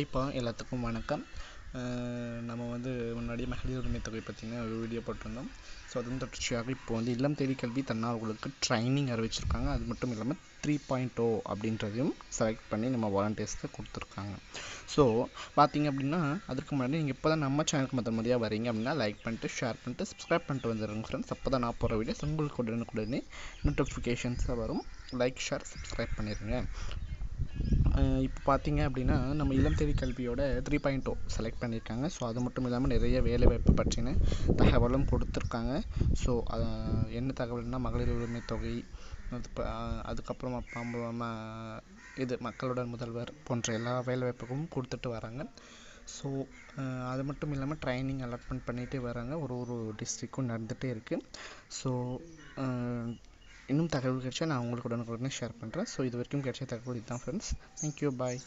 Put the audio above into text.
இப்போ எல்லாத்துக்கும் வணக்கம். நம்ம முன்னாடியே மகளிர் உரிமை தொகை பற்றின ஒரு வீடியோ போட்டிருந்தோம். ஸோ அதன் தொடர்ச்சியாக இப்போ இல்லம் தேடி கல்வி தன்னார்வலர்களுக்கு ட்ரைனிங் அறிவிச்சிருக்காங்க. அது மட்டும் இல்லாமல் 3.0 அப்படின்றதையும் செலக்ட் பண்ணி நம்ம வாலண்டியர்ஸ்க்கு கொடுத்துருக்காங்க. ஸோ பார்த்தீங்க அப்படின்னா அதுக்கு முன்னாடி நீங்கள் இப்போ தான் நம்ம சேனலுக்கு முதல் முறையாக வரீங்க அப்படின்னா லைக் பண்ணிட்டு ஷேர் பண்ணிட்டு சப்ஸ்கிரைப் பண்ணிட்டு வந்துடுங்க ஃப்ரெண்ட்ஸ். அப்போ தான் நான் போகிற வீடியோஸ் உங்களுக்கு உடனுக்குடனே நோட்டிஃபிகேஷன்ஸாக வரும். லைக் ஷேர் சப்ஸ்கிரைப் பண்ணிடுங்க. இப்போ பார்த்தீங்க அப்படின்னா நம்ம இல்லம் தேடி கல்வியோட 3.0 செலக்ட் பண்ணியிருக்காங்க. ஸோ அது மட்டும் இல்லாமல் நிறைய வேலைவாய்ப்பு பற்றின தகவலும் கொடுத்துருக்காங்க. ஸோ என்ன தகவல்னால் மகளிர் உரிமை தொகை, அதுக்கப்புறம் இது மக்களுடன் முதல்வர் போன்ற எல்லா வேலைவாய்ப்புகளும் கொடுத்துட்டு வராங்க. ஸோ அது மட்டும் இல்லாமல் ட்ரைனிங் அலாட்மெண்ட் பண்ணிகிட்டே வராங்க. ஒரு டிஸ்ட்ரிக்கும் நடந்துகிட்டே இருக்குது. ஸோ இன்னும் தகவல் கிடைச்சா நான் உங்களுக்கு உடனுக்குடனே ஷேர் பண்ணுறேன். ஸோ இது வரைக்கும் கிடைச்ச தகவல் இதுதான் ஃப்ரெண்ட்ஸ். தேங்க்யூ, பாய்.